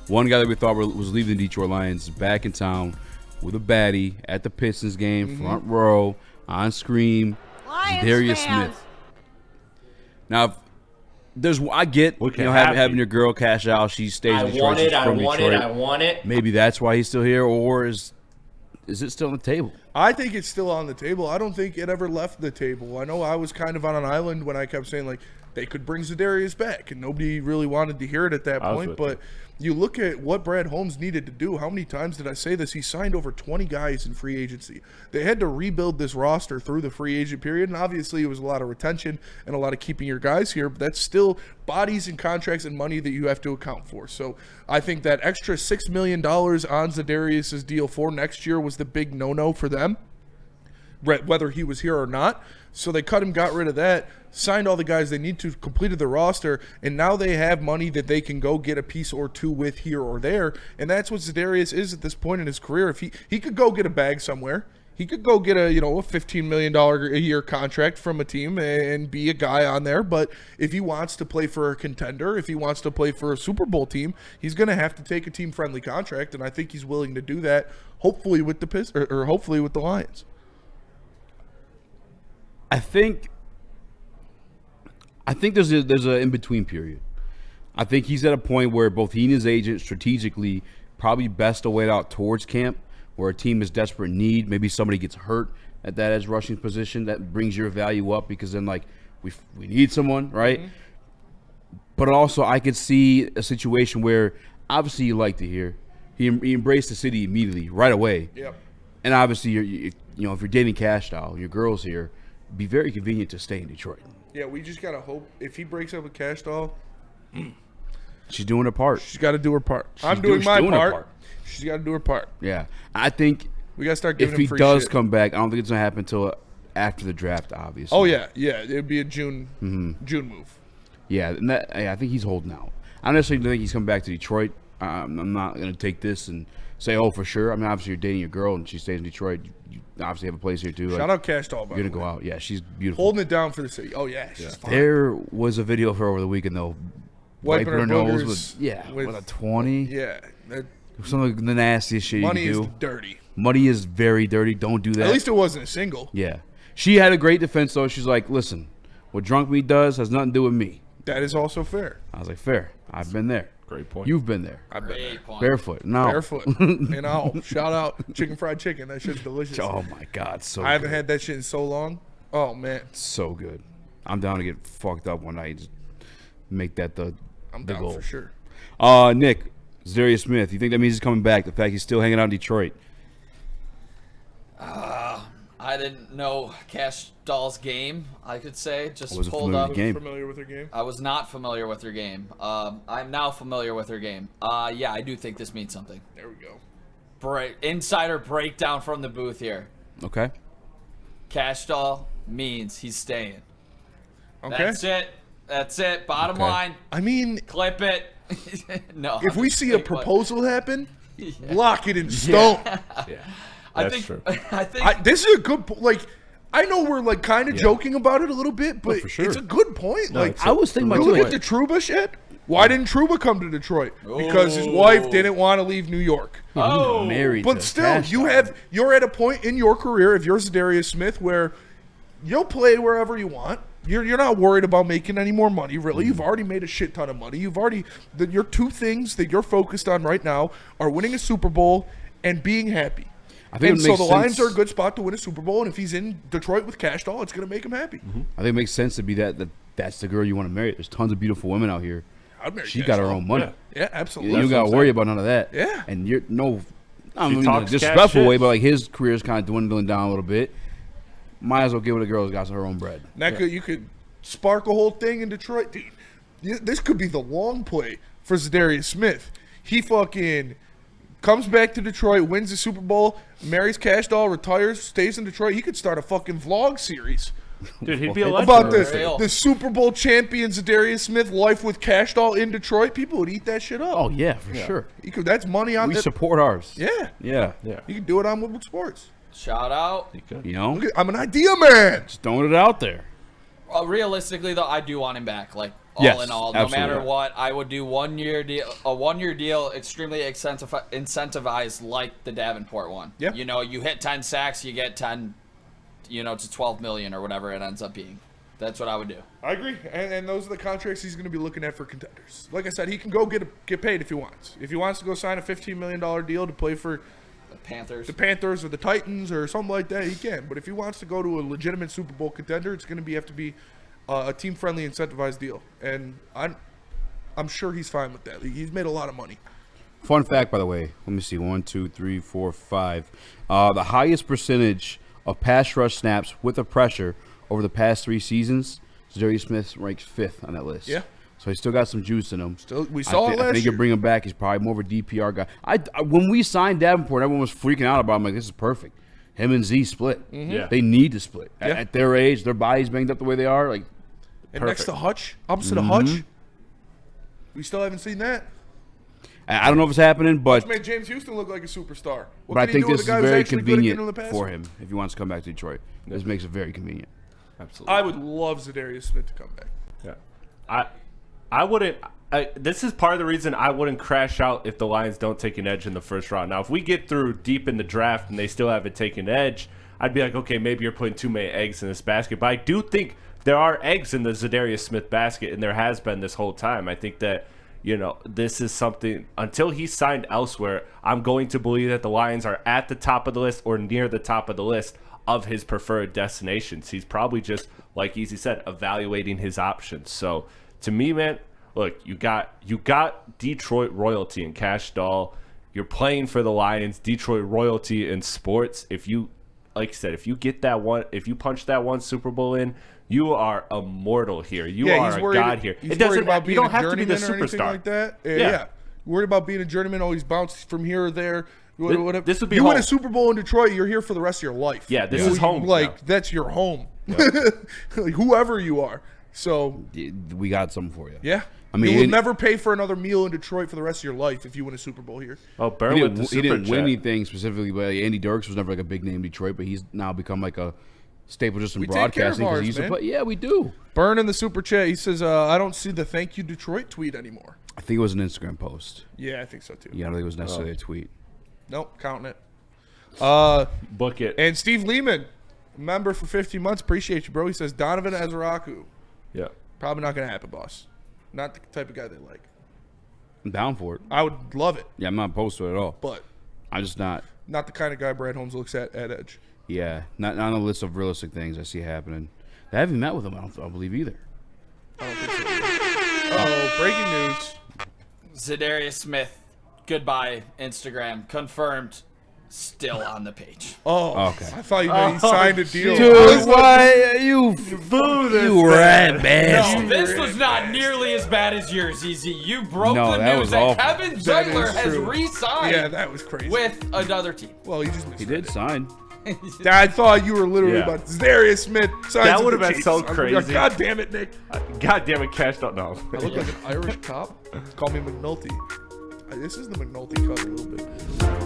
One guy that we thought was leaving the Detroit Lions is back in town with a baddie at the Pistons game, front row, on screen. Za'Darius Smith. Now, I get having your girl cash out. She stays in Detroit. I want it. Maybe that's why he's still here, or is it still on the table? I think it's still on the table. I don't think it ever left the table. I know I was kind of on an island when I kept saying, like, they could bring Za'Darius back, and nobody really wanted to hear it at that point. But you look at what Brad Holmes needed to do. How many times did I say this? He signed over 20 guys in free agency. They had to rebuild this roster through the free agent period, and obviously it was a lot of retention and a lot of keeping your guys here, but that's still bodies and contracts and money that you have to account for. So I think that extra $6 million on Za'Darius' deal for next year was the big no-no for them, whether he was here or not. So they cut him, got rid of that, signed all the guys they need to, completed the roster, and now they have money that they can go get a piece or two with here or there. And that's what Za'Darius is at this point in his career. If he could go get a bag somewhere, he could go get a $15 million a year contract from a team and be a guy on there. But if he wants to play for a contender, if he wants to play for a Super Bowl team, he's going to have to take a team-friendly contract, and I think he's willing to do that. Hopefully with the hopefully with the Lions. I think there's a in-between period. I think he's at a point where both he and his agent strategically probably best to wait out towards camp, where a team is desperate need. Maybe somebody gets hurt at that edge rushing position. That brings your value up because then, like, we need someone, right? Mm-hmm. But also I could see a situation where obviously you like to hear he embraced the city immediately, right away. Yep. And obviously if you're dating cash doll, your girl's here, be very convenient to stay in Detroit. Yeah, we just gotta hope if he breaks up with Cash Doll, she's doing her part. She's got to do her part. I'm doing my part. She's got to do her part. Yeah, I think we gotta start giving if him he free does shit. come back, I don't think it's gonna happen until after the draft, obviously. Oh yeah, it'd be a June move. Yeah, and I think he's holding out. I don't necessarily think he's coming back to Detroit. I'm not gonna take this and say, oh, for sure. I mean, obviously you're dating your girl and she stays in Detroit. You obviously have a place here too. Shout out Cash Doll, by the way. You're gonna go out. Yeah, she's beautiful. Holding it down for the city. Oh yeah, she's fine. There was a video of her over the weekend though, wiping her nose with a 20. Yeah, some of the nastiest shit money you can do. Is dirty. Money is very dirty. Don't do that. At least it wasn't a single. Yeah, she had a great defense though. She's like, listen, what drunk me does has nothing to do with me. That is also fair. I was like, fair. I've been there. Great point. You've been there. I've been there. Barefoot. No. Barefoot. And shout out chicken fried chicken. That shit's delicious. Oh my God, so I haven't had that shit in so long. Oh man, so good. I'm down to get fucked up one night. Just make that the down goal for sure. Nick, Za'Darius Smith. You think that means he's coming back? The fact he's still hanging out in Detroit. I didn't know Cash Doll's game, I could say. Just wasn't pulled familiar up. with the game. Familiar with her game? I was not familiar with her game. I'm now familiar with her game. Yeah, I do think this means something. There we go. Insider breakdown from the booth here. Okay. Cash Doll means he's staying. Okay. That's it. Bottom Okay. line. I mean, Clip it. No. if we see a proposal happen, lock it in stone. Yeah. That's true. I think This is a good I know we're like kind of joking about it a little bit, but for sure. it's a good point. No, like it's I was thinking about look doing at the Truba shit. Why didn't Truba come to Detroit? Because his wife didn't want to leave New York. Oh, married. But to still, Cash Doll. you're at a point in your career, if you're Za'Darius Smith, where you'll play wherever you want. You're not worried about making any more money, really. You've already made a shit ton of money. Your two things that you're focused on right now are winning a Super Bowl and being happy. I think And it so makes the Lions sense. are a good spot to win a Super Bowl, and if he's in Detroit with Cash Doll, it's going to make him happy. I think it makes sense to be that's the girl you want to marry. There's tons of beautiful women out here. I'd marry She Cash got her Doll. own money. Yeah, absolutely. You got to worry about none of that. Yeah. And you're I don't mean in a talks cash disrespectful shit. way, but like his career's kind of dwindling down a little bit. Might as well give it a girl who's got her own bread. You could spark a whole thing in Detroit. Dude, this could be the long play for Za'Darius Smith. He fucking comes back to Detroit, wins the Super Bowl, marries Cash Doll, retires, stays in Detroit. He could start a fucking vlog series Dude, he'd be a legend. about Real. the Super Bowl champion Za'Darius Smith life with Cash Doll in Detroit. People would eat that shit up. Oh yeah, for sure. That's money on We that. support ours. Yeah. Yeah. Yeah. You can do it on Woodward Sports. shout out. He could. You know, I'm an idea man. just throwing it out there. Realistically, though, I do want him back. Like, All in all, no absolutely. matter what, I would do a 1-year deal, extremely incentivized like the Davenport one. Yeah. You know, you hit 10 sacks, you get 10, to 12 million or whatever it ends up being. That's what I would do. I agree, and those are the contracts he's going to be looking at for contenders. Like I said, he can go get paid if he wants. If he wants to go sign a $15 million deal to play for The Panthers or the Titans or something like that, he can. But if he wants to go to a legitimate Super Bowl contender, it's going to have to be a team-friendly, incentivized deal. And I'm sure he's fine with that. He's made a lot of money. Fun fact, by the way. Let me see. 1, 2, 3, 4, 5. The highest percentage of pass rush snaps with the pressure over the past 3 seasons, Za'Darius Smith ranks 5th on that list. Yeah. So he's still got some juice in him. We saw it last I think year. you bring him back. He's probably more of a DPR guy. When we signed Davenport, everyone was freaking out about him. Like, this is perfect. Him and Z split. Yeah. They need to split. Yeah. At their age, their bodies banged up the way they are. Like, And next to Hutch, opposite of Hutch, we still haven't seen that. I don't know if it's happening, but Hutch made James Houston look like a superstar. What I can he think do with this a guy is who's very actually good at getting convenient in the pass? for him if he wants to come back to Detroit. This makes it very convenient. Absolutely. I would love Za'Darius Smith to come back. Yeah. I wouldn't. This is part of the reason I wouldn't crash out if the Lions don't take an edge in the first round. Now, if we get through deep in the draft and they still haven't taken an edge, I'd be like, okay, maybe you're putting too many eggs in this basket. But I do think there are eggs in the Za'Darius Smith basket, and there has been this whole time. I think that, this is something, until he's signed elsewhere, I'm going to believe that the Lions are at the top of the list or near the top of the list of his preferred destinations. He's probably just, like Easy said, evaluating his options. So, to me, man, look, you got Detroit royalty in Cash Doll. You're playing for the Lions, Detroit royalty in sports. If you, like I said, if you punch that one Super Bowl in, you are immortal here. You are a god here. He's It doesn't worried about you being don't a have to be the journeyman or anything superstar. like that. Yeah. Worried about being a journeyman, always bounce from here or there. This would be you win a home. Super Bowl in Detroit, you're here for the rest of your life. Yeah, this is home now. That's your home. Like, whoever you are. So We got something for you. yeah. I mean, you will and- never pay for another meal in Detroit for the rest of your life if you win a Super Bowl here. Oh, burn He with the didn't, he super didn't win chat. anything specifically, but Andy Dirks was never like a big name in Detroit, but he's now become like a staple just in We take care of broadcasting because ours, he used to man. play. Yeah, we do. Burn in the super chat. He says, I don't see the thank you Detroit tweet anymore. I think it was an Instagram post. Yeah, I think so too. Yeah, I don't think it was necessarily a tweet. Nope, counting it. Book it. And Steve Lehman, member for 15 months. Appreciate you, bro. He says, Donovan Ezraku. Yeah. Probably not going to happen, boss. Not the type of guy they like. I'm down for it. I would love it, Yeah, I'm not opposed to it at all. but I'm just not. not the kind of guy Brad Holmes looks at edge. Yeah, not on the list of realistic things I see happening. I haven't met with him. I don't believe either. I don't think so. Oh, breaking news. Za'Darius Smith, goodbye, Instagram, confirmed, still on the page. Oh, Okay. I thought you meant he signed a deal. Dude, why you Boo this you rat No, bastard? this was not nearly as bad as yours, Easy. You broke No, the that news was that awful. Kevin That Zeitler is has true. re-signed Yeah, that was crazy. with another team. Well, he just He did sign. I thought you were literally Yeah. about Darius Smith. That would have been so crazy. God damn it, Nick. God damn it, Cash don't know. I look like an Irish cop. Call me McNulty. This is the McNulty cut a little bit.